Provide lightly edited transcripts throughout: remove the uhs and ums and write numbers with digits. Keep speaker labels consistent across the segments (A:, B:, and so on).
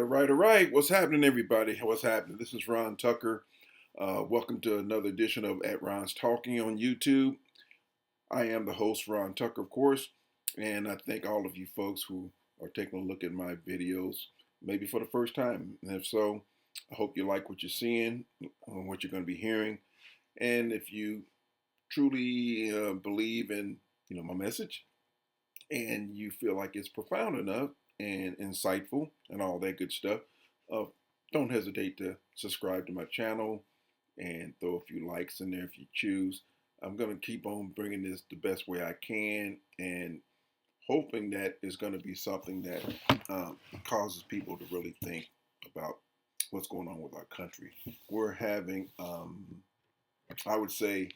A: all right. What's happening, everybody? What's happening? This is Ron Tucker. Welcome to another edition of At Ron's Talking on YouTube. I am the host, Ron Tucker, of course, and I thank all of you folks who are taking a look at my videos, maybe for the first time. And if so, I hope you like what you're seeing, what you're going to be hearing, and if you truly believe in, my message, and you feel like it's profound enough and insightful and all that good stuff, uh, don't hesitate to subscribe to my channel and throw a few likes in there if you choose. I'm going to keep on bringing this the best way I can and hoping that it's going to be something that causes people to really think about what's going on with our country. We're having, I would say,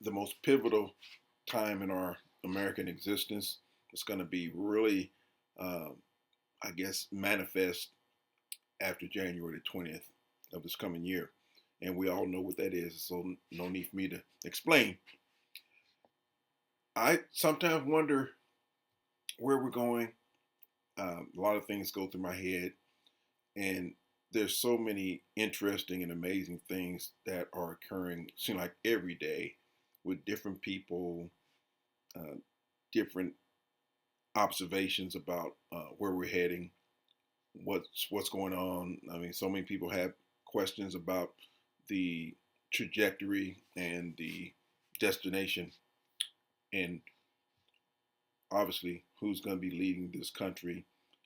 A: the most pivotal time in our American existence. It's going to be really, manifest after January the 20th of this coming year. And we all know what that is, so no need for me to explain. I sometimes wonder where we're going. A lot of things go through my head, and there's so many interesting and amazing things that are occurring, seem like every day, with different people, different observations about where we're heading, what's going on. I mean, so many people have questions about the trajectory and the destination, and obviously who's going to be leading this country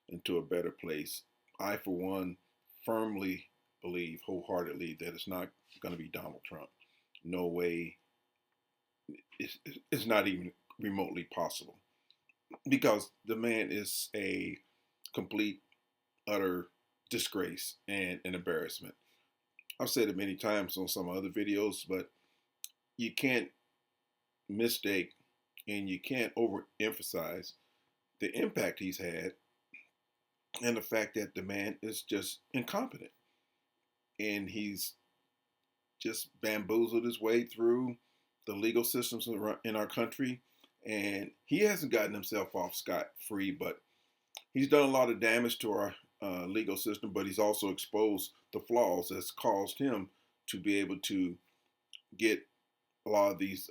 A: into a better place. I, for one, firmly believe wholeheartedly that it's not going to be Donald Trump. No way. It's not even remotely possible, because the man is a complete, utter disgrace and an embarrassment. I've said it many times on some other videos, but you can't mistake and you can't overemphasize the impact he's had and the fact that the man is just incompetent. And he's just bamboozled his way through the legal systems in our country. And he hasn't gotten himself off scot-free, but he's done a lot of damage to our legal system, but he's also exposed the flaws that's caused him to be able to get a lot of these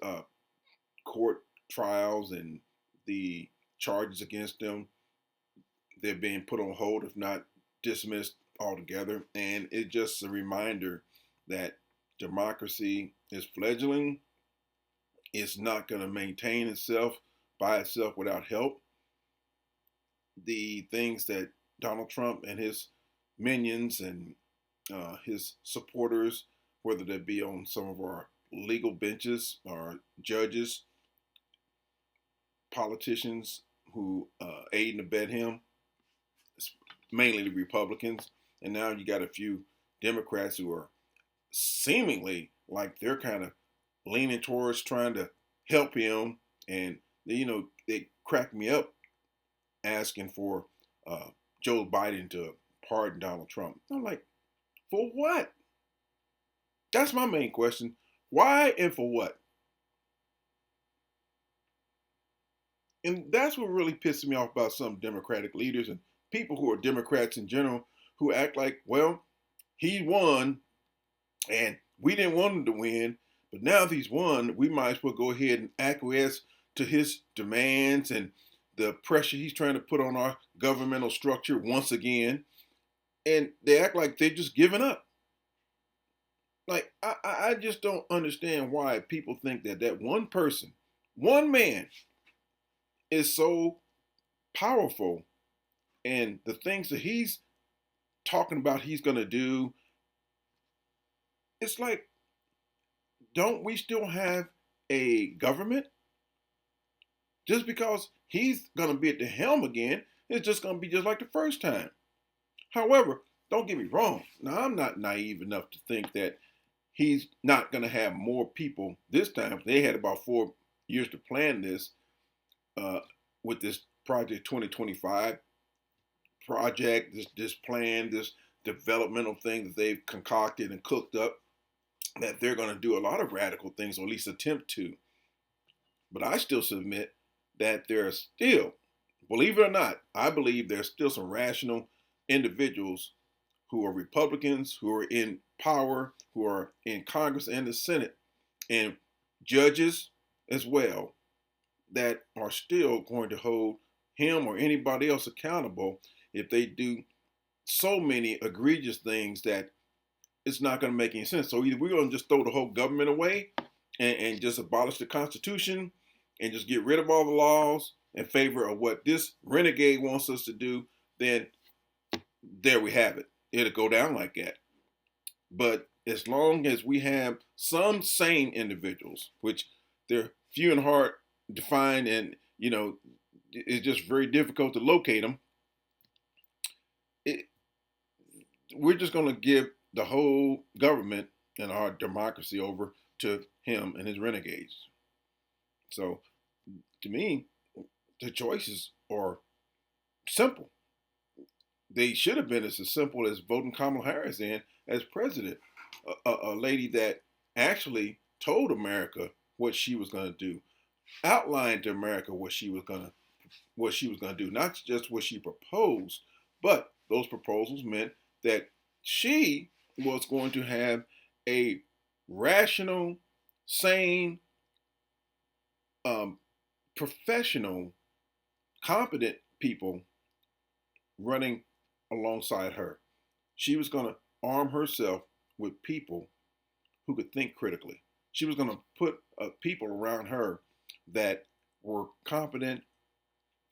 A: court trials and the charges against them. They're being put on hold, if not dismissed altogether. And it's just a reminder that democracy is fledgling. It's not going to maintain itself by itself without help. The things that Donald Trump and his minions and his supporters, whether they be on some of our legal benches or judges, politicians who aid and abet him, mainly the Republicans, and now you got a few Democrats who are seemingly like they're kind of leaning towards trying to help him, and they crack me up asking for Joe Biden to pardon Donald Trump. I'm like, for what? That's my main question. Why and for what? And that's what really pisses me off about some Democratic leaders and people who are Democrats in general, who act like, well, he won and we didn't want him to win, but now that he's won, we might as well go ahead and acquiesce to his demands and the pressure he's trying to put on our governmental structure once again. And they act like they're just giving up. Like, I just don't understand why people think that one person, one man, is so powerful, and the things that he's talking about he's going to do, it's like, don't we still have a government? Just because he's going to be at the helm again, it's just going to be just like the first time. However, don't get me wrong. Now, I'm not naive enough to think that he's not going to have more people this time. They had about 4 years to plan this with this Project 2025 project, this plan, this developmental thing that they've concocted and cooked up, that they're going to do a lot of radical things, or at least attempt to. But I still submit that there are still, believe it or not, I believe there's still some rational individuals who are Republicans, who are in power, who are in Congress and the Senate, and judges as well, that are still going to hold him or anybody else accountable if they do so many egregious things that it's not going to make any sense. So either we're going to just throw the whole government away and just abolish the Constitution and just get rid of all the laws in favor of what this renegade wants us to do, then there we have it. It'll go down like that. But as long as we have some sane individuals, which they're few and hard to find, and it's just very difficult to locate them, it, we're just going to give the whole government and our democracy over to him and his renegades. So, to me, the choices are simple. They should have been as simple as voting Kamala Harris in as president, a lady that actually told America what she was going to do, outlined to America what she was going to do, not just what she proposed, but those proposals meant that she was going to have a rational, sane, professional, competent people running alongside her. She was going to arm herself with people who could think critically. She was going to put people around her that were competent,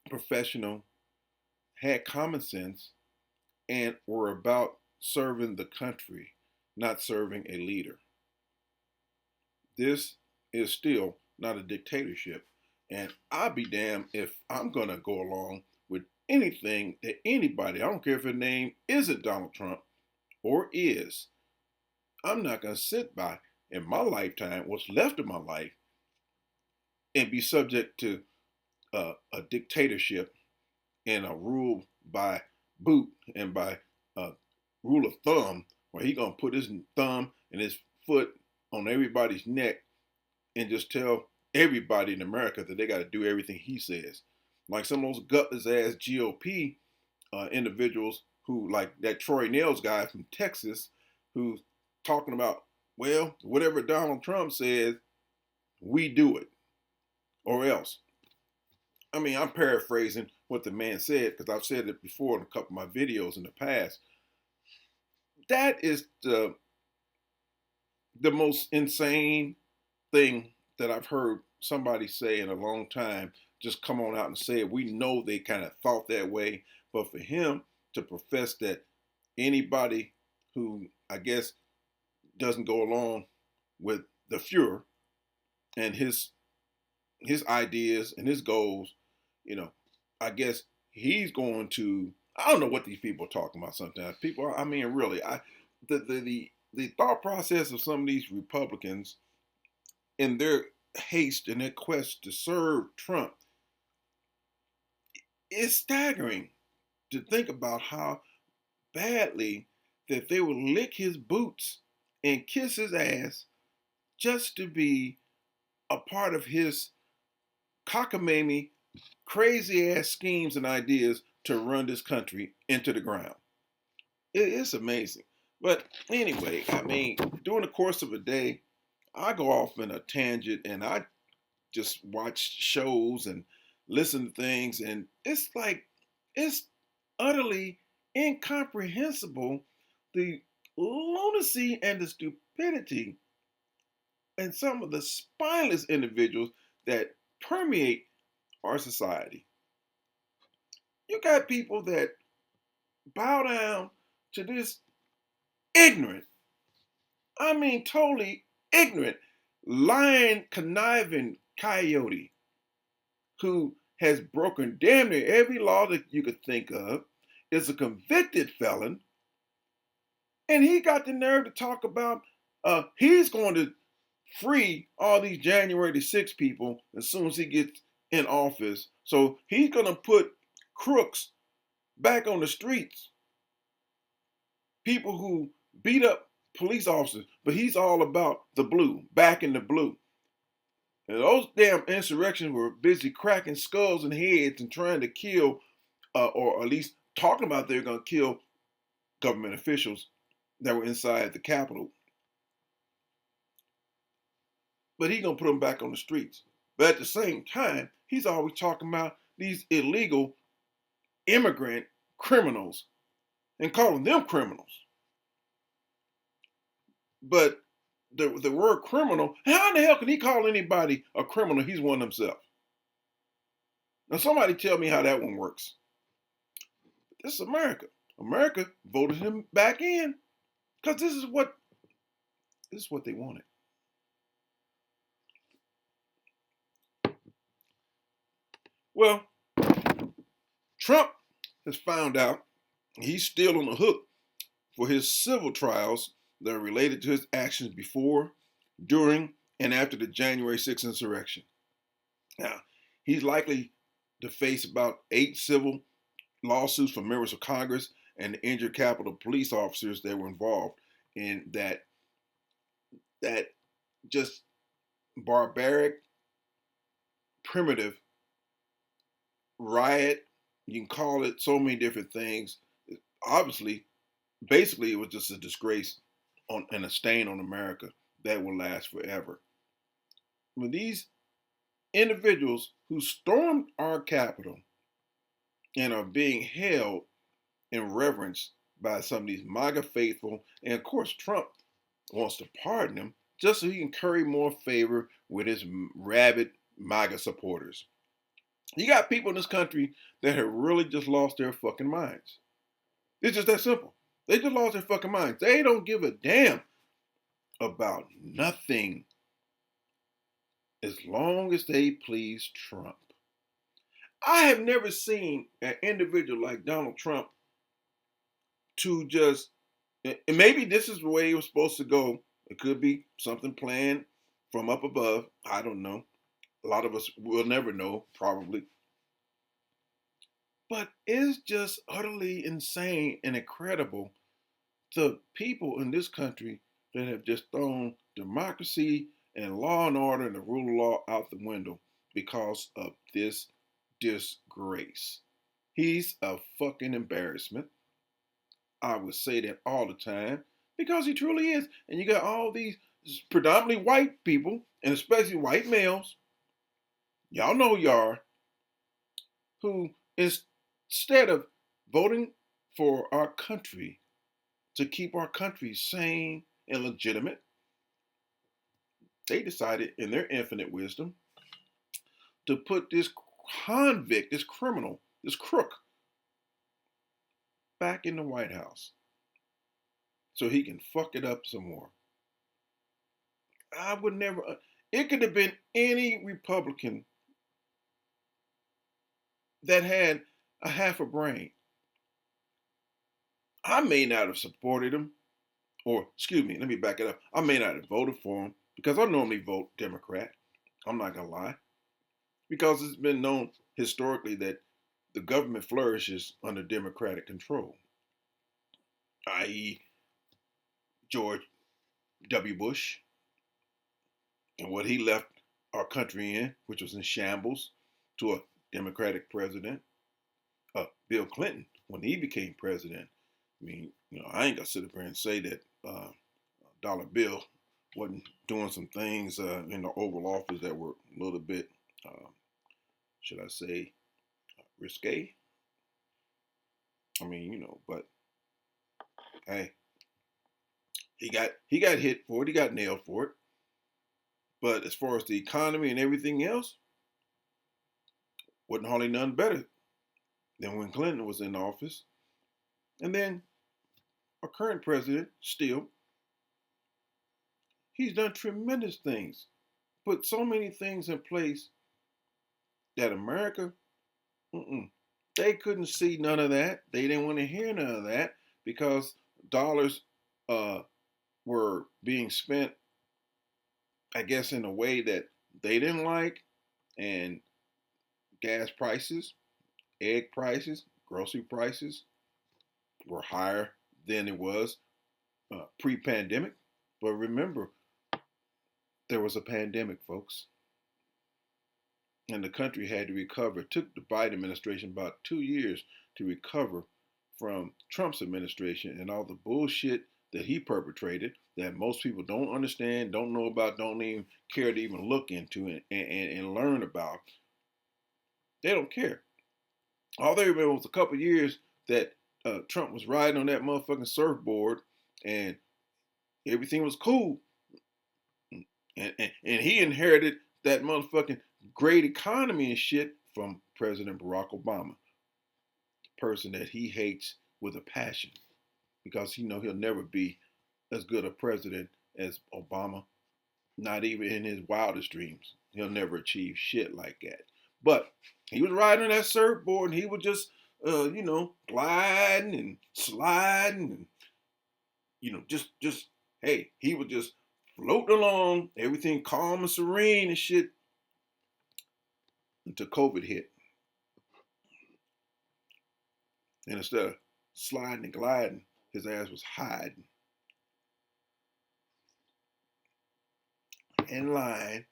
A: professional, had common sense, and were about serving the country, not serving a leader. This is still not a dictatorship. And I'll be damned if I'm going to go along with anything that anybody, I don't care if her name isn't Donald Trump or is, I'm not going to sit by in my lifetime, what's left of my life, and be subject to a dictatorship and a rule by boot and by rule of thumb, where he gonna put his thumb and his foot on everybody's neck and just tell everybody in America that they got to do everything he says. Like some of those gutless ass GOP individuals who, like that Troy Nehls guy from Texas, who's talking about, well, whatever Donald Trump says, we do it, or else. I mean, I'm paraphrasing what the man said because I've said it before in a couple of my videos in the past. That is the most insane thing that I've heard somebody say in a long time. Just come on out and say it. We know they kind of thought that way, but for him to profess that anybody who, I guess, doesn't go along with the Fuhrer and his ideas and his goals, I guess he's going to, I don't know what these people are talking about sometimes. People, I mean, really, the thought process of some of these Republicans in their haste and their quest to serve Trump is staggering, to think about how badly that they would lick his boots and kiss his ass just to be a part of his cockamamie, crazy ass schemes and ideas to run this country into the ground. It's amazing. But anyway, I mean, during the course of a day, I go off in a tangent and I just watch shows and listen to things, and it's like, it's utterly incomprehensible, the lunacy and the stupidity and some of the spineless individuals that permeate our society. You got people that bow down to this ignorant, I mean totally ignorant, lying, conniving coyote who has broken damn near every law that you could think of, is a convicted felon, and he got the nerve to talk about he's going to free all these January the 6th people as soon as he gets in office. So he's going to put crooks back on the streets, people who beat up police officers, but he's all about the blue, back in the blue. And those damn insurrections were busy cracking skulls and heads and trying to kill or at least talking about they're going to kill government officials that were inside the Capitol, but he's going to put them back on the streets. But at the same time, he's always talking about these illegal immigrant criminals and calling them criminals. But the word criminal, how in the hell can he call anybody a criminal? He's one himself. Now somebody tell me how that one works. This is America. America voted him back in because this is what they wanted. Well, Trump has found out he's still on the hook for his civil trials that are related to his actions before, during, and after the January 6th insurrection. Now, he's likely to face about 8 civil lawsuits from members of Congress and the injured Capitol police officers that were involved in that just barbaric, primitive riot. You can call it so many different things. Obviously, basically, it was just a disgrace and a stain on America that will last forever. When these individuals who stormed our Capitol and are being held in reverence by some of these MAGA faithful, and of course, Trump wants to pardon them just so he can curry more favor with his rabid MAGA supporters. You got people in this country that have really just lost their fucking minds. It's just that simple. They just lost their fucking minds. They don't give a damn about nothing as long as they please Trump. I have never seen an individual like Donald Trump to just, and maybe this is the way it was supposed to go. It could be something planned from up above. I don't know. A lot of us will never know, probably. But it's just utterly insane and incredible the people in this country that have just thrown democracy and law and order and the rule of law out the window because of this disgrace. He's a fucking embarrassment. I would say that all the time because he truly is. And you got all these predominantly white people, and especially white males, y'all know you are, who instead of voting for our country to keep our country sane and legitimate, they decided in their infinite wisdom to put this convict, this criminal, this crook back in the White House so he can fuck it up some more. I would never, it could have been any Republican that had a half a brain. I may not have supported him, or excuse me, let me back it up. I may not have voted for him because I normally vote Democrat. I'm not going to lie. Because it's been known historically that the government flourishes under Democratic control, i.e., George W. Bush and what he left our country in, which was in shambles, to a Democratic president. Bill Clinton, when he became president, I mean, I ain't gonna sit up here and say that Dollar Bill wasn't doing some things in the Oval Office that were a little bit, should I say, risque. I mean, but hey, he got hit for it. He got nailed for it. But as far as the economy and everything else, wasn't hardly none better than when Clinton was in office. And then our current president, still, he's done tremendous things, put so many things in place that America, they couldn't see none of that. They didn't want to hear none of that because dollars were being spent, I guess, in a way that they didn't like, and gas prices, egg prices, grocery prices were higher than it was pre-pandemic. But remember, there was a pandemic, folks, and the country had to recover. It took the Biden administration about 2 years to recover from Trump's administration and all the bullshit that he perpetrated that most people don't understand, don't know about, don't even care to even look into and learn about. They don't care. All they remember was a couple of years that Trump was riding on that motherfucking surfboard and everything was cool. And he inherited that motherfucking great economy and shit from President Barack Obama, the person that he hates with a passion because he know he'll never be as good a president as Obama, not even in his wildest dreams. He'll never achieve shit like that. But he was riding on that surfboard and he was just, gliding and sliding and, hey, he would just float along, everything calm and serene and shit until COVID hit. And instead of sliding and gliding, his ass was hiding in line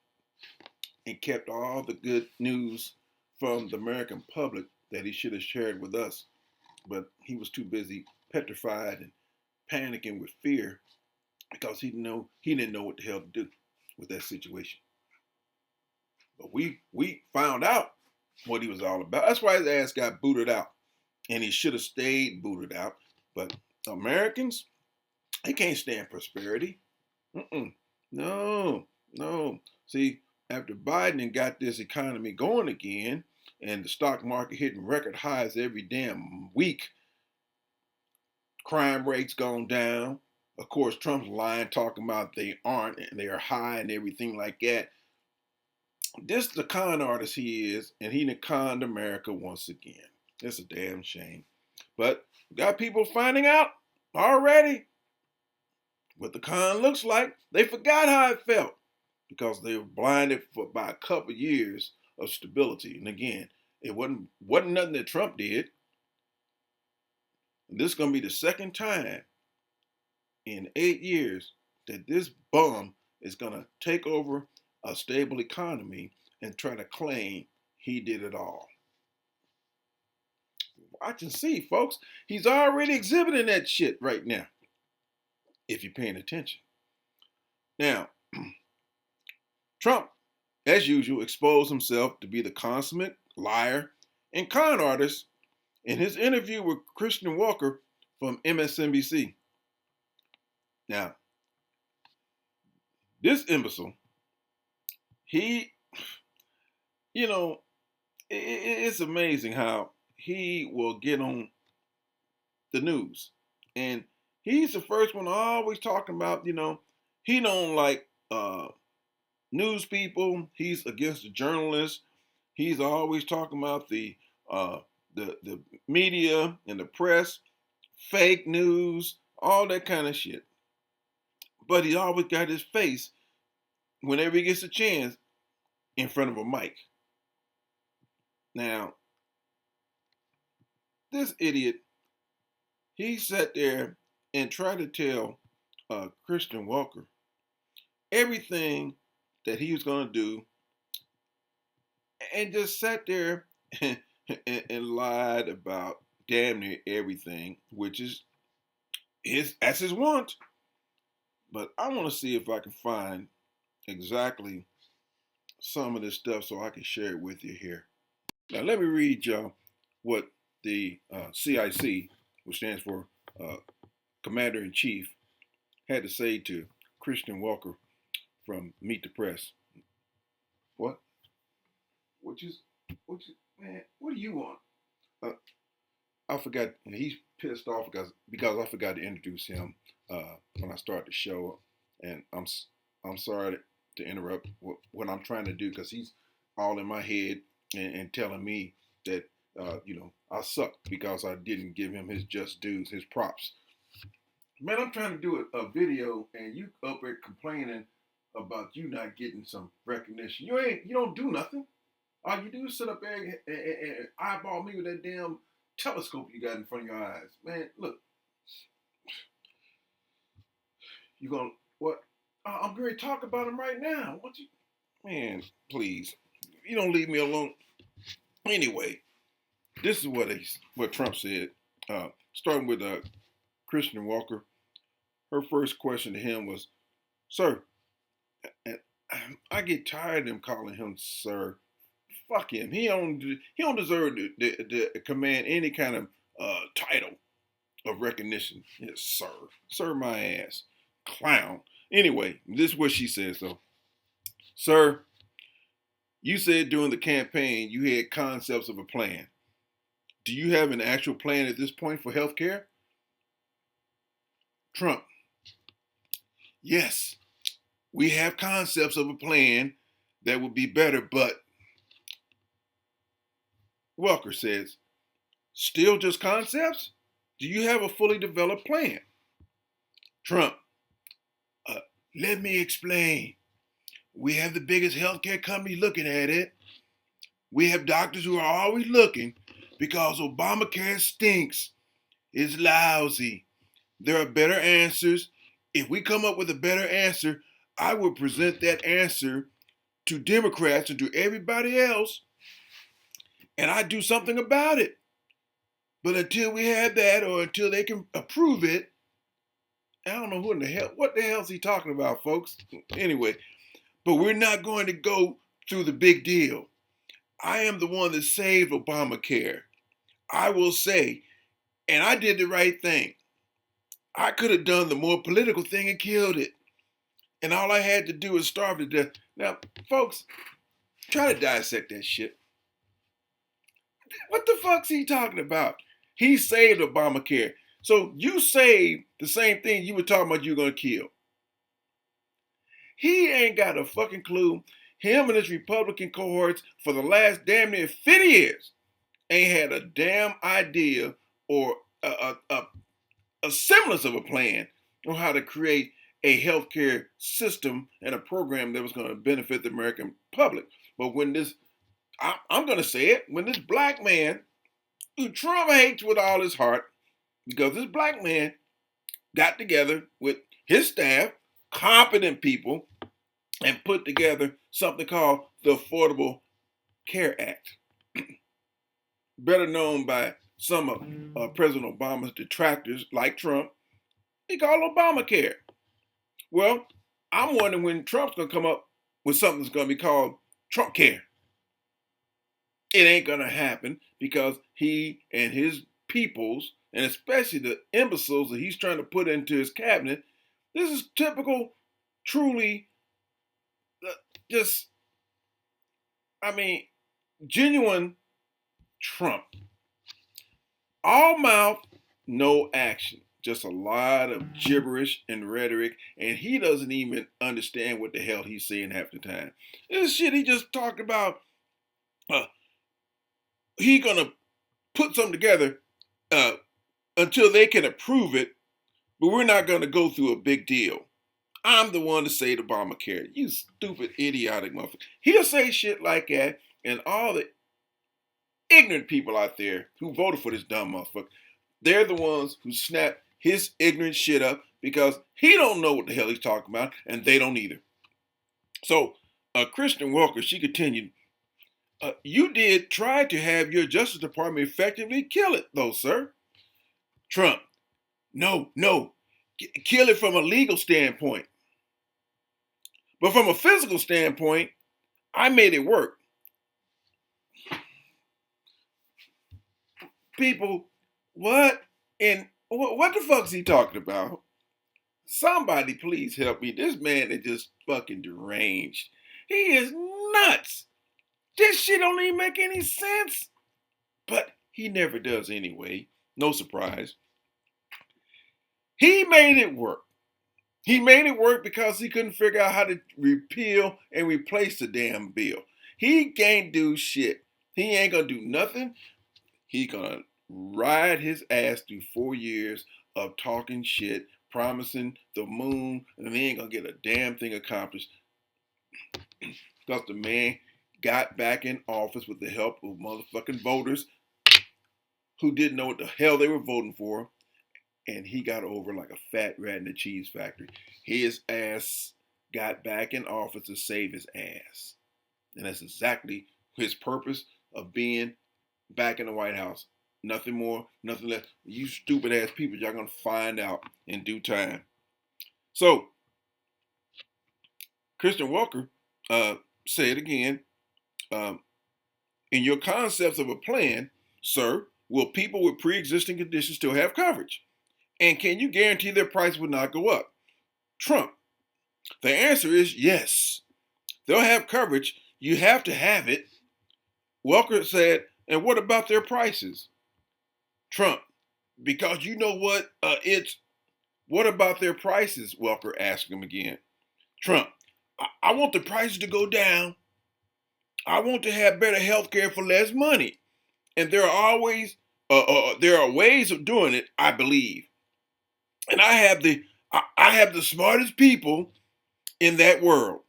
A: and kept all the good news from the American public that he should have shared with us. But he was too busy petrified and panicking with fear because he didn't know what the hell to do with that situation. But we found out what he was all about. That's why his ass got booted out. And he should have stayed booted out. But Americans, they can't stand prosperity. No. See, after Biden got this economy going again, and the stock market hitting record highs every damn week, crime rates gone down. Of course, Trump's lying, talking about they aren't, and they are high and everything like that. This is the con artist he is, and he done conned America once again. It's a damn shame. But we got people finding out already what the con looks like. They forgot how it felt because they were blinded by a couple years of stability. And again, it wasn't nothing that Trump did. And this is going to be the second time in 8 years that this bum is going to take over a stable economy and try to claim he did it all. Watch and see, folks. He's already exhibiting that shit right now, if you're paying attention. Now, Trump, as usual, exposed himself to be the consummate liar and con artist in his interview with Christian Walker from MSNBC. Now, this imbecile, he, it's amazing how he will get on the news. And he's the first one always talking about, he don't like news people. He's against the journalists. He's always talking about the media and the press, fake news, all that kind of shit. But he always got his face, whenever he gets a chance, in front of a mic. Now, this idiot, he sat there and tried to tell Christian Walker everything that he was going to do and just sat there and lied about damn near everything, which is that's his want. But I want to see if I can find exactly some of this stuff so I can share it with you here. Now, let me read y'all what the CIC, which stands for Commander-in-Chief, had to say to Christian Walker from Meet the Press. What? Man, what do you want? I forgot, he's pissed off because I forgot to introduce him when I started the show. And I'm sorry to interrupt what I'm trying to do because he's all in my head and telling me that, I suck because I didn't give him his just dues, his props. Man, I'm trying to do a video and you up there complaining about you not getting some recognition. You don't do nothing. All you do is sit up there and eyeball me with that damn telescope you got in front of your eyes. Man, look. You gonna, what? I'm going to talk about him right now. Man, please. You don't leave me alone. Anyway, this is what Trump said starting with Christian Walker. Her first question to him was, "Sir," and I get tired of them calling him sir. Fuck him. He don't deserve to command any kind of title of recognition. Yes, sir. Sir my ass. Clown. Anyway, this is what she says though. "Sir, you said during the campaign you had concepts of a plan. Do you have an actual plan at this point for health care?" Trump: "Yes, we have concepts of a plan that would be better, but..." Welker says, "Still just concepts? Do you have a fully developed plan?" Trump: uh, "Let me explain. We have the biggest healthcare company looking at it. We have doctors who are always looking because Obamacare stinks. It's lousy. There are better answers. If we come up with a better answer, I will present that answer to Democrats and to everybody else, and I do something about it. But until we have that, or until they can approve it, I don't know what the hell is he talking about, folks? Anyway, but we're not going to go through the big deal. I am the one that saved Obamacare. I will say, and I did the right thing. I could have done the more political thing and killed it. And all I had to do is starve to death." Now, folks, try to dissect that shit. What the fuck's he talking about? He saved Obamacare. So you saved the same thing you were talking about you were going to kill. He ain't got a fucking clue. Him and his Republican cohorts for the last damn near 50 years ain't had a damn idea or a semblance of a plan on how to create a healthcare system and a program that was going to benefit the American public. But when this, I'm going to say it, when this black man, who Trump hates with all his heart, because this black man got together with his staff, competent people, and put together something called the Affordable Care Act, better known by some of President Obama's detractors like Trump. He called Obamacare. Well, I'm wondering when Trump's going to come up with something that's going to be called Trump Care. It ain't going to happen because he and his peoples, and especially the imbeciles that he's trying to put into his cabinet, this is typical, truly, just, I mean, genuine Trump. All mouth, no action. Just a lot of gibberish and rhetoric, and he doesn't even understand what the hell he's saying half the time. This shit he just talked about, he gonna put something together until they can approve it, but we're not gonna go through a big deal. I'm the one to say the Obamacare. You stupid, idiotic motherfucker. He'll say shit like that, and all the ignorant people out there who voted for this dumb motherfucker, they're the ones who snap his ignorant shit up because he don't know what the hell he's talking about, and they don't either. So, Christian Walker, she continued, "You did try to have your Justice Department effectively kill it, though, sir." Trump: "No, kill it from a legal standpoint. But from a physical standpoint, I made it work." People, what what the fuck's he talking about? Somebody please help me. This man is just fucking deranged. He is nuts. This shit don't even make any sense. But he never does anyway. No surprise. He made it work. He made it work because he couldn't figure out how to repeal and replace the damn bill. He can't do shit. He ain't gonna do nothing. He gonna ride his ass through 4 years of talking shit, promising the moon, and he ain't gonna get a damn thing accomplished because the man got back in office with the help of motherfucking voters who didn't know what the hell they were voting for, and he got over like a fat rat in a cheese factory. His ass got back in office to save his ass, and that's exactly his purpose of being back in the White House. Nothing more, nothing less. You stupid ass people, y'all gonna find out in due time. So, Christian Walker said again, um, in your concepts of a plan, sir, will people with pre-existing conditions still have coverage? And can you guarantee their price will not go up? Trump, the answer is yes. They'll have coverage. You have to have it. Walker said, and what about their prices? Trump, because you know what? What about their prices? Walker asked him again. Trump, I want the prices to go down. I want to have better health care for less money. And there are ways of doing it, I believe. And I have the smartest people in that world.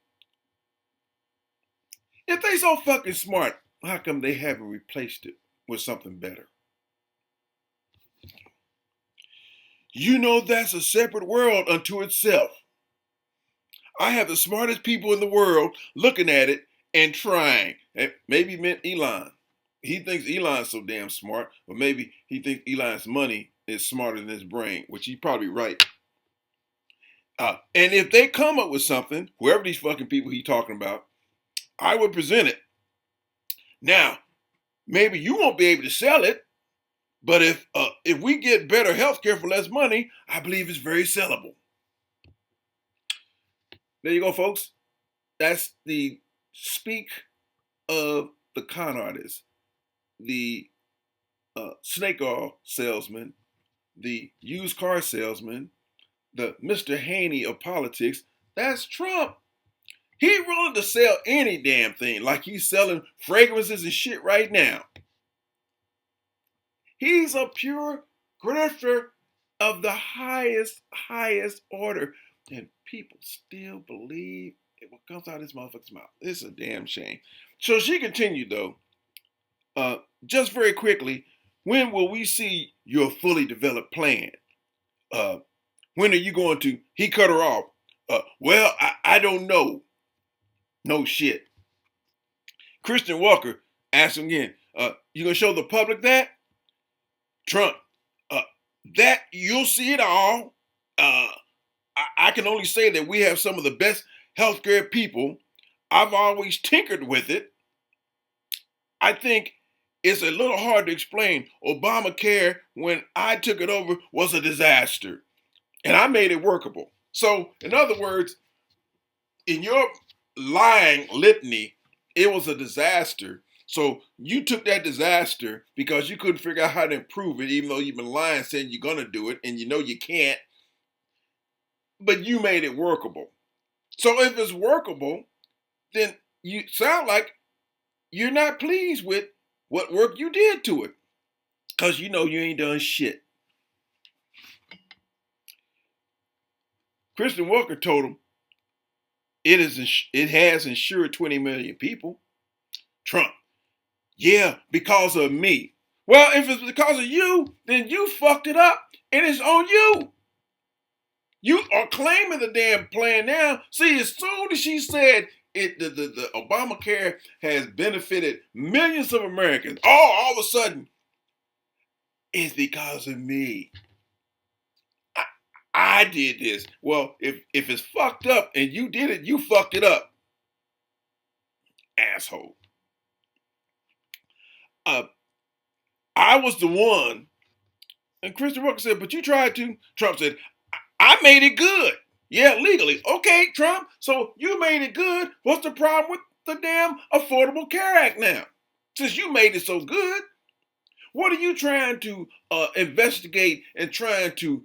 A: If they so fucking smart, how come they haven't replaced it with something better? You know that's a separate world unto itself. I have the smartest people in the world looking at it and trying. And maybe meant Elon. He thinks Elon's so damn smart, or maybe he thinks Elon's money is smarter than his brain, which he's probably right. And if they come up with something, whoever these fucking people he's talking about, I would present it. Now, maybe you won't be able to sell it, but if we get better health care for less money, I believe it's very sellable. There you go, folks. That's the speak of the con artist, the snake oil salesman, the used car salesman, the Mr. Haney of politics. That's Trump. He willing to sell any damn thing, like he's selling fragrances and shit right now. He's a pure grifter of the highest order. And people still believe what comes out of this motherfucker's mouth. It's a damn shame. So she continued though, just very quickly, when will we see your fully developed plan? When are you going to, he cut her off. Well, I don't know. No shit. Christian Walker asked him again, you gonna show the public that? Trump, that you'll see it all. I can only say that we have some of the best healthcare people. I've always tinkered with it. I think it's a little hard to explain. Obamacare, when I took it over, was a disaster. And I made it workable. So, in other words, in your lying litany, it was a disaster. So you took that disaster because you couldn't figure out how to improve it, even though you've been lying saying you're going to do it and you know you can't. But you made it workable. So if it's workable, then you sound like you're not pleased with what work you did to it. Because you know you ain't done shit. Christian Walker told him it has insured 20 million people. Trump, yeah, because of me. Well, if it's because of you, then you fucked it up and it's on you. You are claiming the damn plan now. See, as soon as she said the Obamacare has benefited millions of Americans, all of a sudden, it's because of me. I did this. Well, if it's fucked up and you did it, you fucked it up. Asshole. I was the one. And Christian Walker said, but you tried to. Trump said, I made it good. Yeah, legally. Okay, Trump. So you made it good. What's the problem with the damn Affordable Care Act now? Since you made it so good, what are you trying to investigate and trying to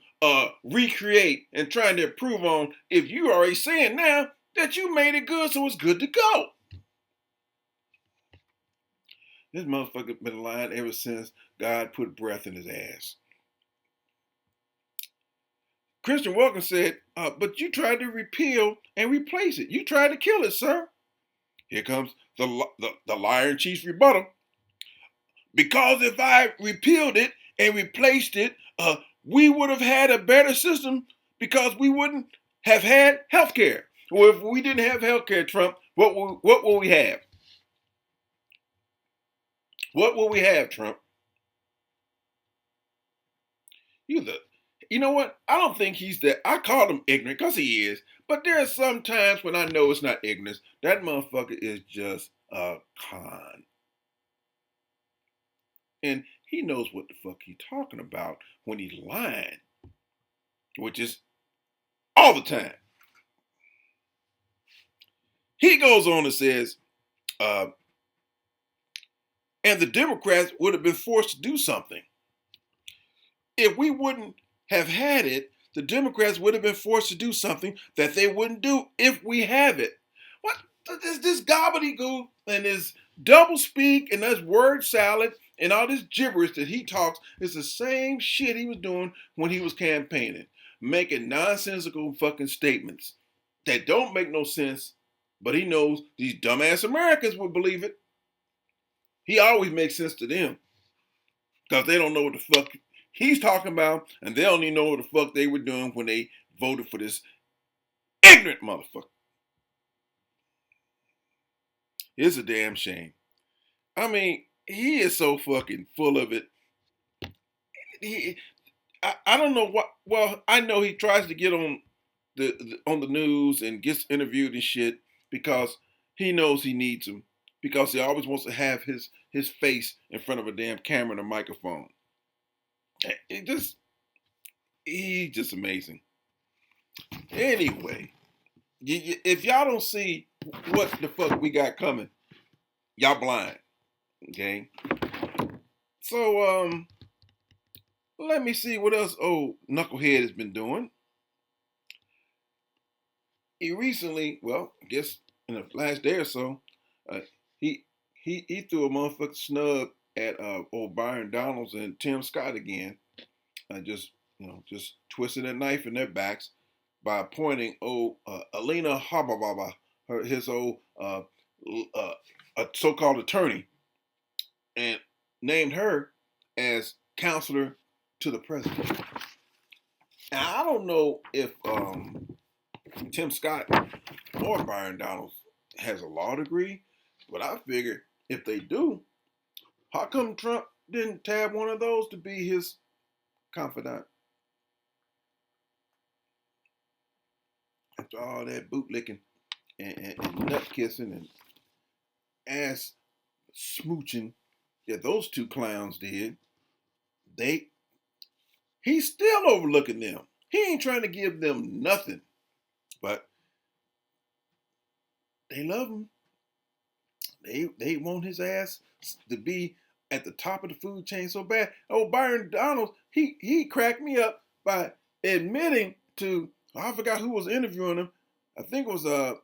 A: recreate and trying to improve on if you already saying now that you made it good, so it's good to go? This motherfucker been lying ever since God put breath in his ass. Christian Walker said, but you tried to repeal and replace it. You tried to kill it, sir. Here comes the liar in chief's rebuttal. Because if I repealed it and replaced it, we would have had a better system because we wouldn't have had health care. Well, if we didn't have health care, Trump, what will we have? What will we have, Trump? You know what? I don't think he's that. I call him ignorant because he is. But there are some times when I know it's not ignorance. That motherfucker is just a con. And he knows what the fuck he's talking about when he's lying, which is all the time. He goes on and says, uh, and the Democrats would have been forced to do something. If we wouldn't have had it, the Democrats would have been forced to do something that they wouldn't do if we have it. What this gobbledygook and this double speak and this word salad and all this gibberish that he talks is the same shit he was doing when he was campaigning, making nonsensical fucking statements that don't make no sense, but he knows these dumbass Americans would believe it. He always makes sense to them because they don't know what the fuck he's talking about, and they don't even know what the fuck they were doing when they voted for this ignorant motherfucker. It's a damn shame. I mean, he is so fucking full of it. He, I don't know what. Well, I know he tries to get on the news and gets interviewed and shit because he knows he needs them. Because he always wants to have his face in front of a damn camera and a microphone. He's just amazing. Anyway, if y'all don't see what the fuck we got coming, y'all blind. Okay. So let me see what else old Knucklehead has been doing. He recently, well, I guess in the last day or so, uh, he he threw a motherfucking snub at old Byron Donalds and Tim Scott again. Just just twisting a knife in their backs by appointing old Alina Habababa, his old uh, a so-called attorney, and named her as counselor to the president. Now I don't know if Tim Scott or Byron Donalds has a law degree, but I figured if they do, how come Trump didn't tab one of those to be his confidant? After all that bootlicking and nut kissing and ass smooching that those two clowns did, they he's still overlooking them. He ain't trying to give them nothing, but they love him. They want his ass to be at the top of the food chain so bad. Oh, Byron Donalds, he cracked me up by admitting to, I forgot who was interviewing him. I think it was that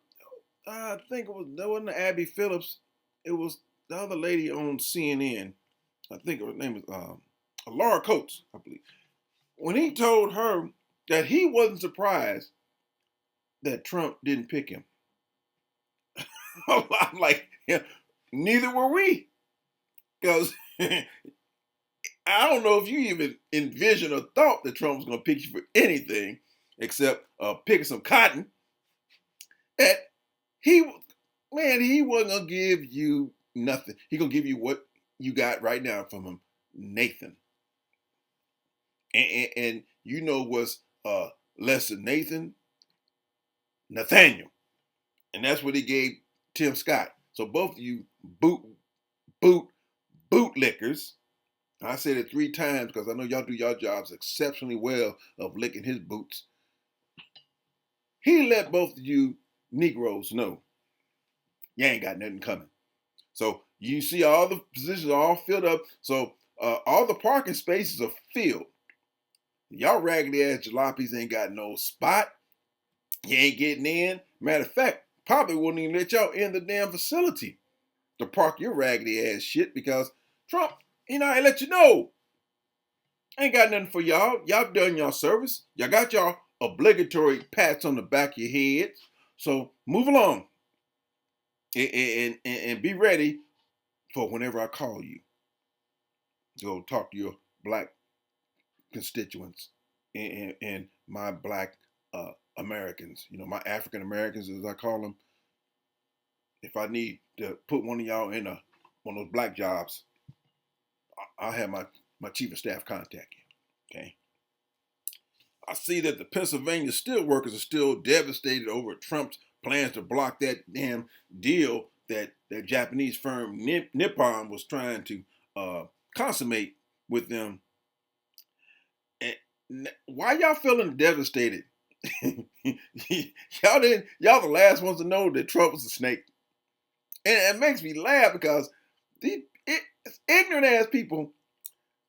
A: wasn't Abby Phillips. It was the other lady on CNN. I think her name was Laura Coates, I believe. When he told her that he wasn't surprised that Trump didn't pick him. I'm like, yeah, neither were we. Because I don't know if you even envisioned or thought that Trump was going to pick you for anything except picking some cotton. That he, man, he wasn't going to give you nothing. He going to give you what you got right now from him, Nathan. And you know what's less than Nathan? Nathaniel. And that's what he gave Tim Scott. So both of you bootlickers. I said it 3 times because I know y'all do your jobs exceptionally well of licking his boots. He let both of you Negroes know you ain't got nothing coming. So you see all the positions are all filled up. So all the parking spaces are filled. Y'all raggedy ass jalopies ain't got no spot. You ain't getting in. Matter of fact, probably wouldn't even let y'all in the damn facility to park your raggedy ass shit because Trump, I let you know. Ain't got nothing for y'all. Y'all done your service. Y'all got y'all obligatory pats on the back of your head. So move along and be ready for whenever I call you to go talk to your black constituents and my black Americans. My African Americans, as I call them. If I need to put one of y'all in one of those black jobs, I'll have my chief of staff contact you. Okay. I see that the Pennsylvania steelworkers are still devastated over Trump's plans to block that damn deal that that Japanese firm Nippon was trying to consummate with them. And why y'all feeling devastated? Y'all the last ones to know that Trump was a snake. And it makes me laugh because ignorant ass people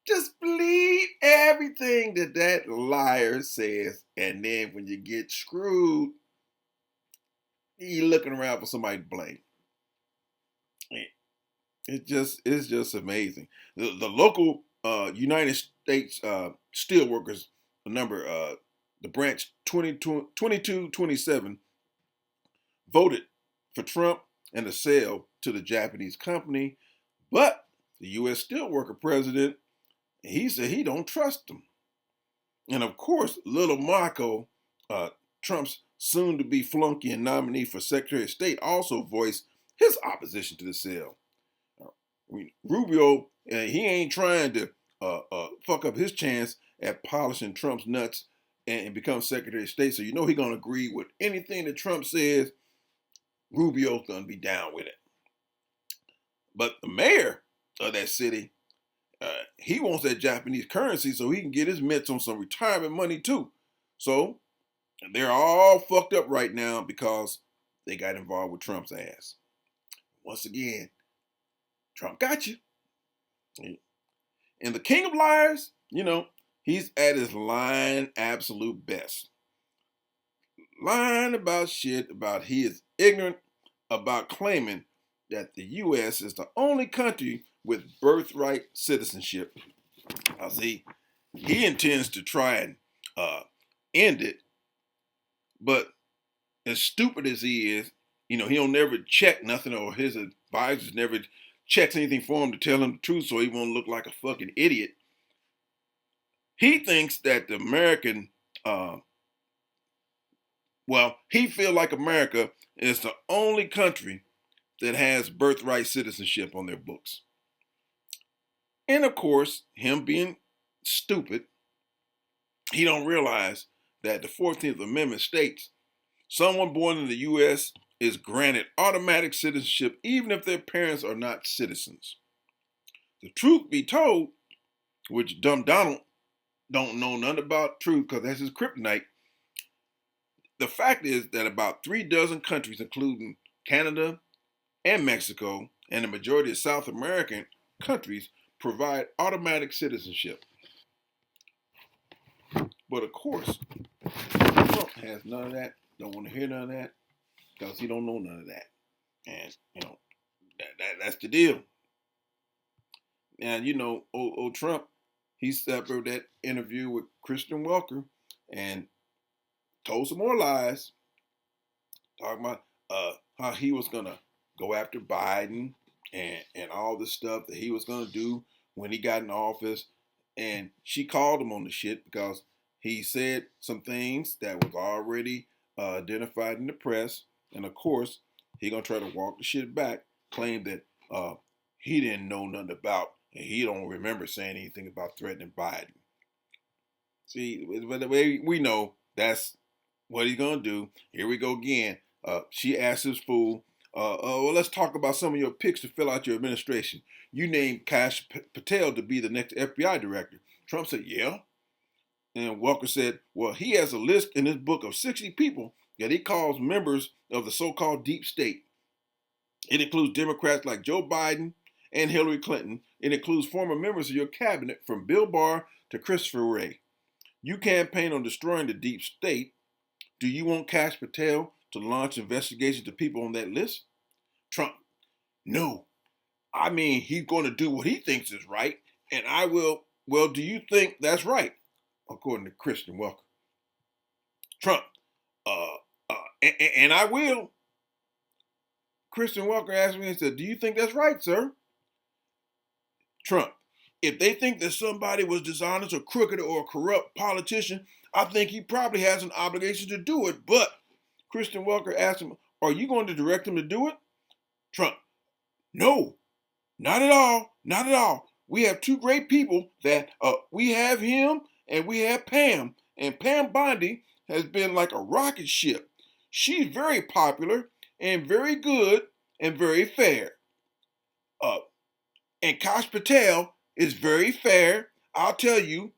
A: just believe everything that that liar says, and then when you get screwed, you're looking around for somebody to blame. It's just amazing. The local United States steelworkers number the branch 2227 voted for Trump and the sale to the Japanese company, but the U.S. steelworker president, he said he don't trust them. And of course, little Marco, Trump's soon-to-be flunky and nominee for Secretary of State, also voiced his opposition to the sale. Rubio, he ain't trying to fuck up his chance at polishing Trump's nuts and become Secretary of State. So you know he's gonna agree with anything that Trump says. Rubio's gonna be down with it. But the mayor of that city, he wants that Japanese currency so he can get his mitts on some retirement money too. So they're all fucked up right now because they got involved with Trump's ass. Once again, Trump got you. And the king of liars, he's at his lying absolute best. Lying about shit about he is ignorant about claiming that the U.S. is the only country with birthright citizenship. I see he intends to try and end it, but as stupid as he is, he'll never check nothing, or his advisors never checks anything for him to tell him the truth so he won't look like a fucking idiot. He thinks that the American, he feel like America is the only country that has birthright citizenship on their books. And of course, him being stupid, he don't realize that the 14th Amendment states someone born in the U.S. is granted automatic citizenship even if their parents are not citizens. The truth be told, which dumb Donald don't know nothing about truth because that's his kryptonite. The fact is that about 36 countries, including Canada and Mexico, and the majority of South American countries, provide automatic citizenship. But of course, Trump has none of that, don't want to hear none of that, because he don't know none of that. And, that's the deal. And, old Trump, he separated that interview with Christian Welker and told some more lies, talking about how he was going to go after Biden and all the stuff that he was going to do when he got in office. And she called him on the shit because he said some things that was already identified in the press. And of course, he going to try to walk the shit back, claim that he didn't know nothing about, and he don't remember saying anything about threatening Biden. See, but the way we know, that's what he's going to do. Here we go again. She asked this fool, let's talk about some of your picks to fill out your administration. You named Kash Patel to be the next FBI director. Trump said, yeah. And Walker said, well, he has a list in his book of 60 people that he calls members of the so-called deep state. It includes Democrats like Joe Biden and Hillary Clinton. It includes former members of your cabinet from Bill Barr to Christopher Wray. You campaign on destroying the deep state. Do you want Kash Patel to launch investigations to people on that list? Trump, no. I mean, he's going to do what he thinks is right, and I will. Well, do you think that's right? According to Christian Welker. Trump, and I will. Christian Welker asked me and said, do you think that's right, sir? Trump, if they think that somebody was dishonest or crooked or a corrupt politician, I think he probably has an obligation to do it. But Christian Welker asked him, are you going to direct him to do it? Trump, no, not at all, not at all. We have two great people that we have him and we have Pam, And Pam Bondi has been like a rocket ship. She's very popular and very good and very fair. Uh, and Kash Patel is very fair. I'll tell you,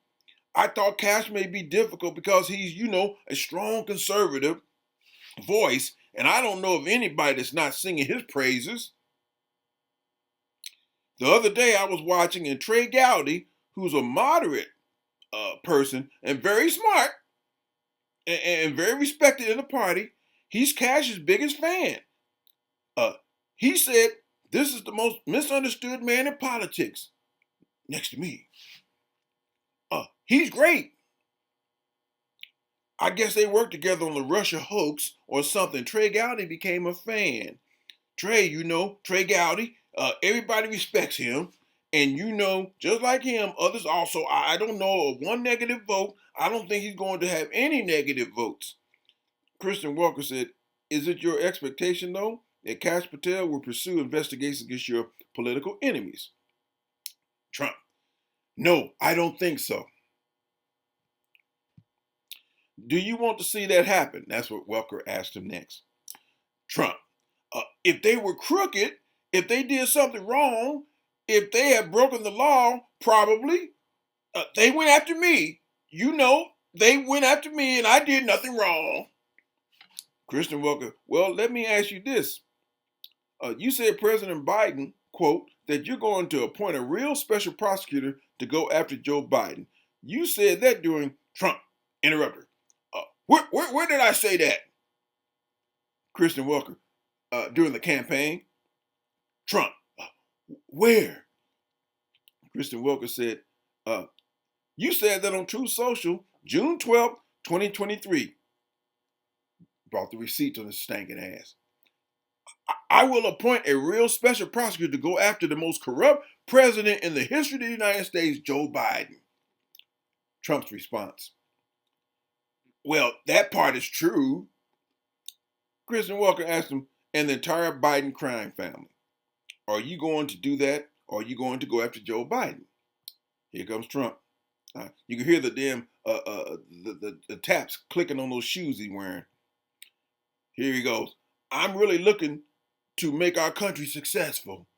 A: I thought Cash may be difficult because he's, a strong conservative voice, and I don't know of anybody that's not singing his praises. The other day I was watching, and Trey Gowdy, who's a moderate person and very smart and very respected in the party, he's Cash's biggest fan. Uh, he said, "This is the most misunderstood man in politics, next to me. He's great." I guess they worked together on the Russia hoax or something. Trey Gowdy became a fan. Trey, Trey Gowdy, everybody respects him. And just like him, others also, I don't know of one negative vote. I don't think he's going to have any negative votes. Christian Walker said, "Is it your expectation, though, that Kash Patel will pursue investigations against your political enemies?" Trump: "No, I don't think so." "Do you want to see that happen?" That's what Welker asked him next. Trump: "If they were crooked, if they did something wrong, if they had broken the law, probably. They went after me. They went after me and I did nothing wrong." Christian Welker: "Well, let me ask you this. You said President Biden, quote, that you're going to appoint a real special prosecutor to go after Joe Biden. You said that during Trump." Interrupter: Where did I say that?" Christian Welker: "During the campaign." Trump: "Where?" Christian Welker said, "You said that on Truth Social, June 12th, 2023. Brought the receipt on his stinking ass. "I will appoint a real special prosecutor to go after the most corrupt president in the history of the United States, Joe Biden." Trump's response: "Well, that part is true." Christian Walker asked him, "And the entire Biden crime family. Are you going to do that, or are you going to go after Joe Biden?" Here comes Trump. You can hear the damn the taps clicking on those shoes he's wearing. Here he goes. "I'm really looking to make our country successful.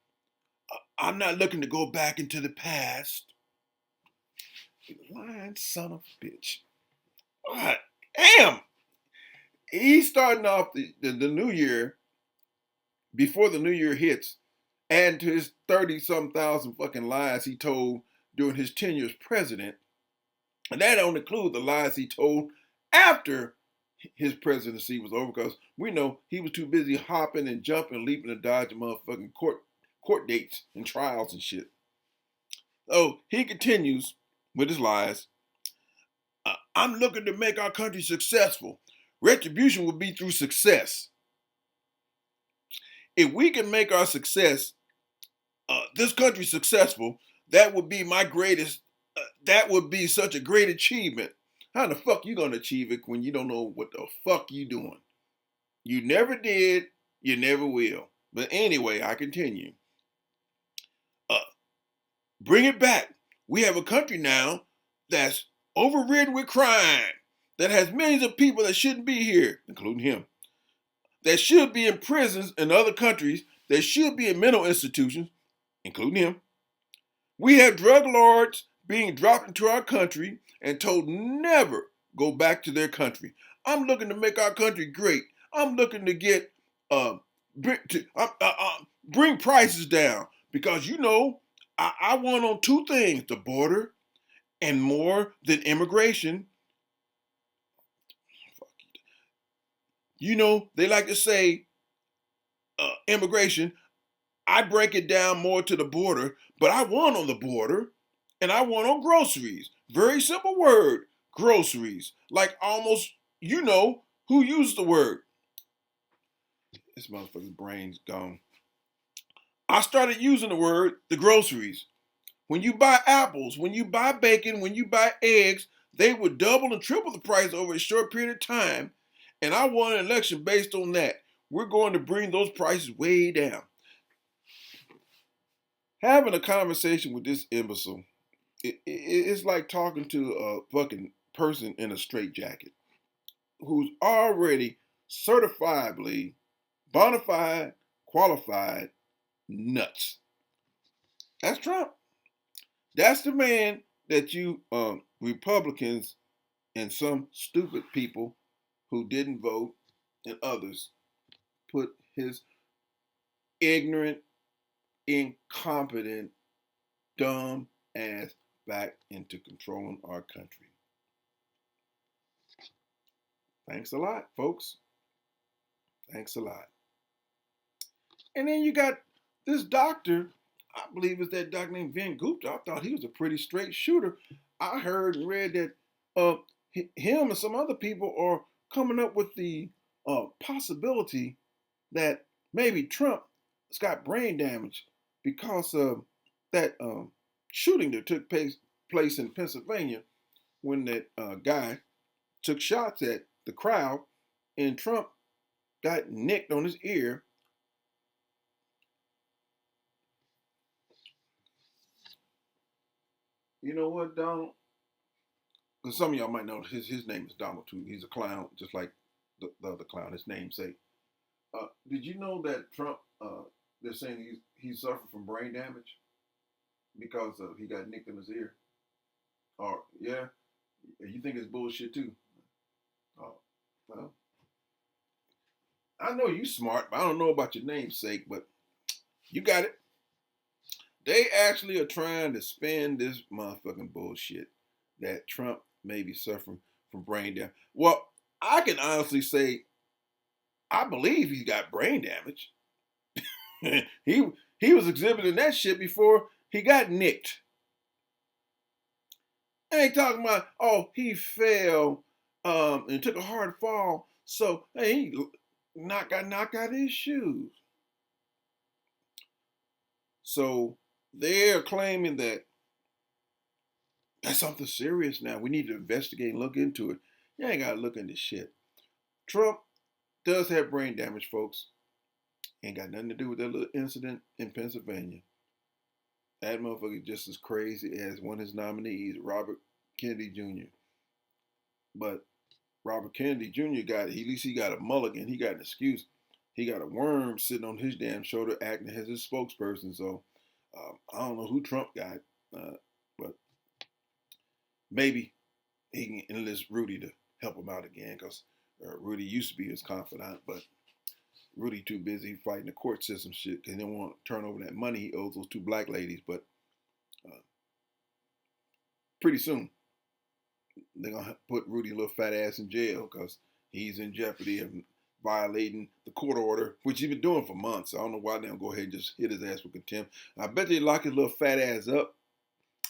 A: I'm not looking to go back into the past." Lying son of a bitch. What? Damn. He's starting off the new year, before the new year hits, adding to his 30-some thousand fucking lies he told during his tenure as president. And that don't include the lies he told after his presidency was over, because we know he was too busy hopping and jumping, leaping and dodging motherfucking court dates and trials and shit. So he continues with his lies. "I'm looking to make our country successful. Retribution will be through success. If we can make our success, this country successful, that would be my greatest, that would be such a great achievement." How the fuck you gonna achieve it when you don't know what the fuck you doing? You never did, you never will. But anyway, I continue. "Bring it back. We have a country now that's overridden with crime, that has millions of people that shouldn't be here, including him, that should be in prisons in other countries, that should be in mental institutions, including him. We have drug lords being dropped into our country and told never go back to their country. I'm looking to make our country great. I'm looking to get bring prices down, because I want on two things: the border and more than immigration." They like to say immigration. I break it down more to the border, but I want on the border, and I want on groceries. Very simple word, groceries. Like almost, who used the word. This motherfucker's brain's gone. I started using the word, the groceries. When you buy apples, when you buy bacon, when you buy eggs, they would double and triple the price over a short period of time. And I won an election based on that. We're going to bring those prices way down. Having a conversation with this imbecile, it's like talking to a fucking person in a straitjacket who's already certifiably, bona fide, qualified nuts. That's Trump. That's the man that you Republicans and some stupid people who didn't vote and others put his ignorant, incompetent, dumb ass back into controlling our country. Thanks a lot, folks. Thanks a lot. And then you got this doctor, I believe it's that doctor named Vin Gupta. I thought he was a pretty straight shooter. I heard and read that him and some other people are coming up with the possibility that maybe Trump has got brain damage because of that shooting that took place in Pennsylvania when that guy took shots at the crowd and Trump got nicked on his ear. You know what, Donald? Because some of y'all might know his name is Donald too. He's a clown, just like the other clown. His namesake. Did you know that Trump? They're saying he's suffering from brain damage because he got nicked in his ear. Or yeah, you think it's bullshit too? Oh, well, I know you smart, but I don't know about your namesake. But you got it. They actually are trying to spin this motherfucking bullshit that Trump may be suffering from brain damage. Well, I can honestly say I believe he's got brain damage. he was exhibiting that shit before he got nicked. I ain't talking about he fell and took a hard fall, so hey, he got knocked out his shoes. So they're claiming that that's something serious now. We need to investigate and look into it. You ain't gotta look into shit. Trump does have brain damage, folks. Ain't got nothing to do with that little incident in Pennsylvania. That motherfucker just as crazy as one of his nominees, Robert Kennedy Jr. But Robert Kennedy Jr. at least he got a mulligan. He got an excuse. He got a worm sitting on his damn shoulder acting as his spokesperson. So I don't know who Trump got, but maybe he can enlist Rudy to help him out again because Rudy used to be his confidant, but Rudy too busy fighting the court system shit because he don't want to turn over that money he owes those two black ladies. But pretty soon they're gonna put Rudy little fat ass in jail because he's in jeopardy of violating the court order, which he's been doing for months. I don't know why they don't go ahead and just hit his ass with contempt. I bet they lock his little fat ass up.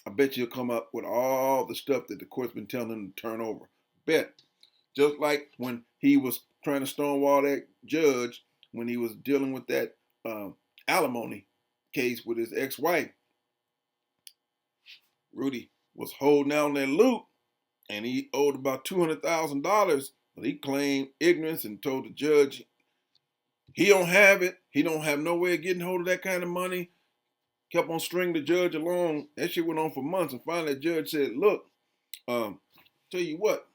A: I bet you'll come up with all the stuff that the court's been telling him to turn over. Bet. Just like when he was trying to stonewall that judge when he was dealing with that alimony case with his ex-wife. Rudy was holding out on that loot and he owed about $200,000, but he claimed ignorance and told the judge he don't have it. He don't have no way of getting hold of that kind of money. Kept on stringing the judge along. That shit went on for months, and finally the judge said, "Look, tell you what,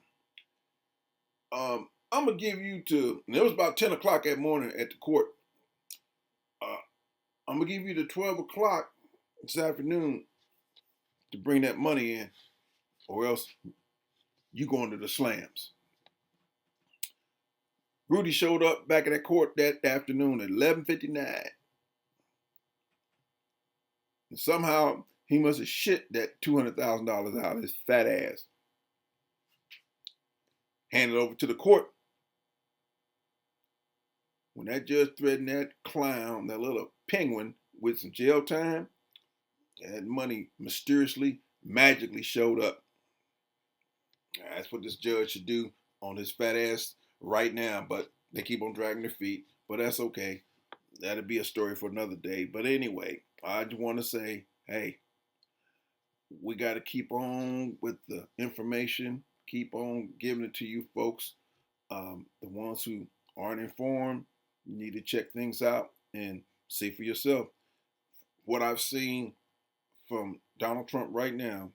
A: I'm gonna give you to." And it was about 10 o'clock that morning at the court. I'm gonna give you to 12 o'clock this afternoon to bring that money in, or else you going to the slams. Rudy showed up back at that court that afternoon at 11:59. And somehow he must have shit that $200,000 out of his fat ass. Handed over to the court. When that judge threatened that clown, that little penguin, with some jail time, that money mysteriously, magically showed up. That's what this judge should do on his fat ass right now, but they keep on dragging their feet. But that's okay. That'll be a story for another day. But anyway, I just want to say, hey, we got to keep on with the information, keep on giving it to you folks. The ones who aren't informed, you need to check things out and see for yourself. What I've seen from Donald Trump right now,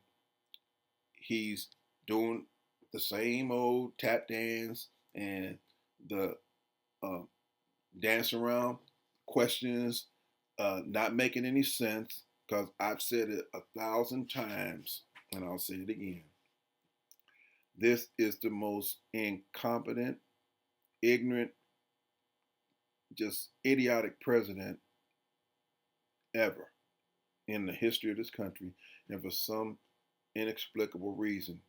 A: he's doing the same old tap dance and the uh, dance around questions, not making any sense. Because I've said it 1,000 times, and I'll say it again. This is the most incompetent, ignorant, just idiotic president ever in the history of this country. And for some inexplicable reason,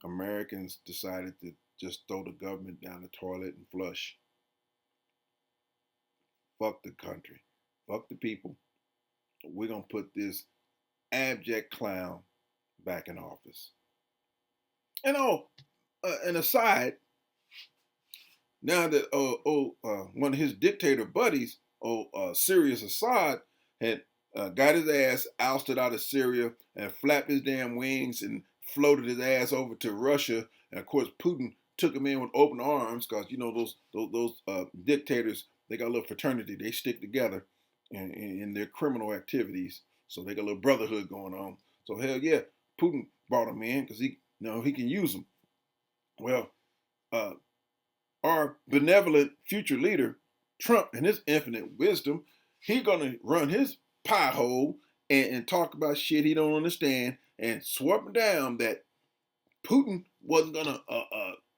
A: Americans decided to just throw the government down the toilet and flush. Fuck the country. Fuck the people. We're going to put this abject clown back in office. And an aside, now that one of his dictator buddies, Syria's Assad, had got his ass ousted out of Syria and flapped his damn wings and floated his ass over to Russia. And of course, Putin took him in with open arms because you know those dictators, they got a little fraternity. They stick together in their criminal activities. So they got a little brotherhood going on. So hell yeah, Putin brought him in because he can use them. Well, our benevolent future leader, Trump, and his infinite wisdom, he gonna run his pie hole and talk about shit he don't understand and swarm down that Putin wasn't gonna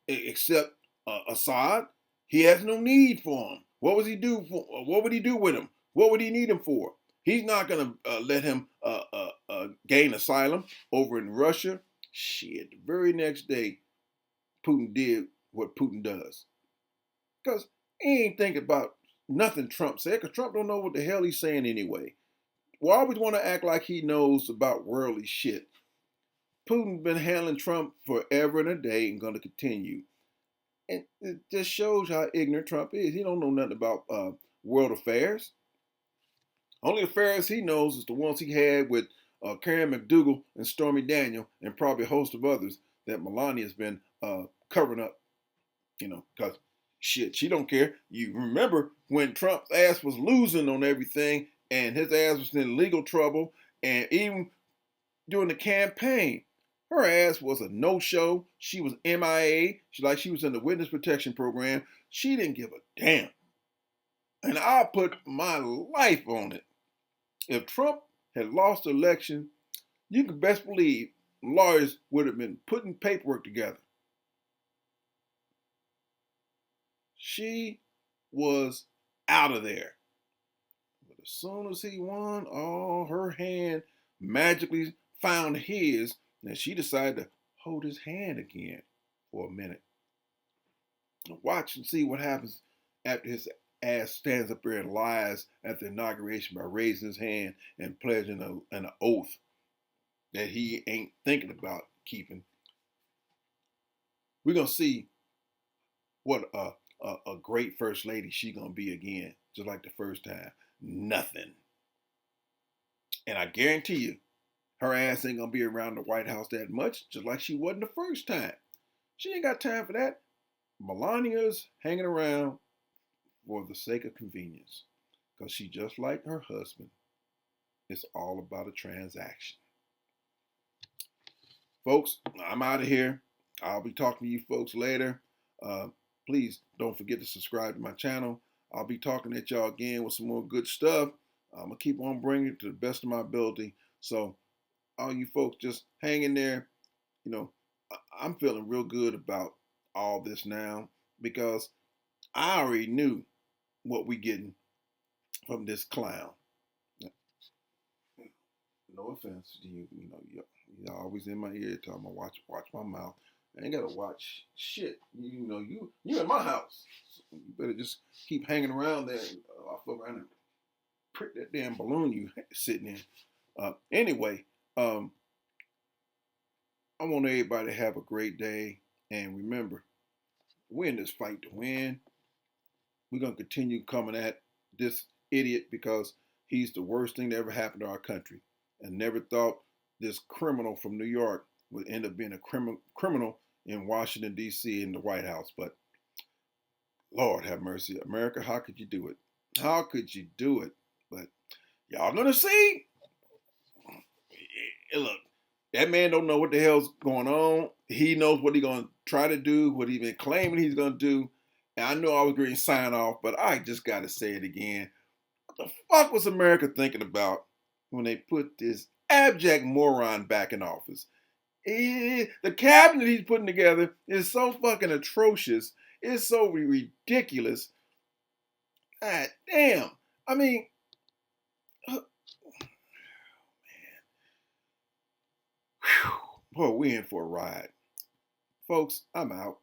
A: accept Assad. He has no need for him. What would he do what would he do with him? What would he need him for? He's not gonna let him gain asylum over in Russia. Shit, the very next day, Putin did what Putin does. Because he ain't thinking about nothing Trump said, because Trump don't know what the hell he's saying anyway. We always want to act like he knows about worldly shit. Putin been handling Trump forever and a day and going to continue. And it just shows how ignorant Trump is. He don't know nothing about world affairs. Only affairs he knows is the ones he had with Karen McDougal and Stormy Daniel and probably a host of others that Melania's been covering up, because shit, she don't care. You remember when Trump's ass was losing on everything and his ass was in legal trouble, and even during the campaign, her ass was a no-show. She was MIA. She was in the witness protection program. She didn't give a damn. And I put my life on it. If Trump had lost the election, you can best believe lawyers would have been putting paperwork together. She was out of there. But as soon as he won, her hand magically found his, and she decided to hold his hand again for a minute. Watch and see what happens after his ass stands up there and lies at the inauguration by raising his hand and pledging an oath that he ain't thinking about keeping. We're going to see what a great first lady she going to be again, just like the first time. Nothing. And I guarantee you, her ass ain't going to be around the White House that much, just like she wasn't the first time. She ain't got time for that. Melania's hanging around for the sake of convenience, because she, just like her husband, it's all about a transaction. Folks, I'm out of here. I'll be talking to you folks later. Please don't forget to subscribe to my channel. I'll be talking at y'all again with some more good stuff. I'm going to keep on bringing it to the best of my ability. So all you folks, just hang in there. I'm feeling real good about all this now, because I already knew what we getting from this clown. No offense to you, you're always in my ear telling me watch my mouth. I ain't gotta watch shit. You in my house. So you better just keep hanging around there. I'll fuck around and prick that damn balloon you sitting in. Anyway, I want everybody to have a great day. And remember, we're in this fight to win. We're going to continue coming at this idiot because he's the worst thing that ever happened to our country. And never thought this criminal from New York would end up being a criminal in Washington, D.C. in the White House. But Lord have mercy. America, how could you do it? How could you do it? But y'all going to see. Look, That man don't know what the hell's going on. He knows what he's gonna try to do, what he's been claiming he's gonna do. And I know I was going to sign off, but I just gotta say it again. What the fuck was America thinking about when they put this abject moron back in office? The cabinet he's putting together is so fucking atrocious. It's so ridiculous. God damn. I mean, boy, we in for a ride. Folks, I'm out.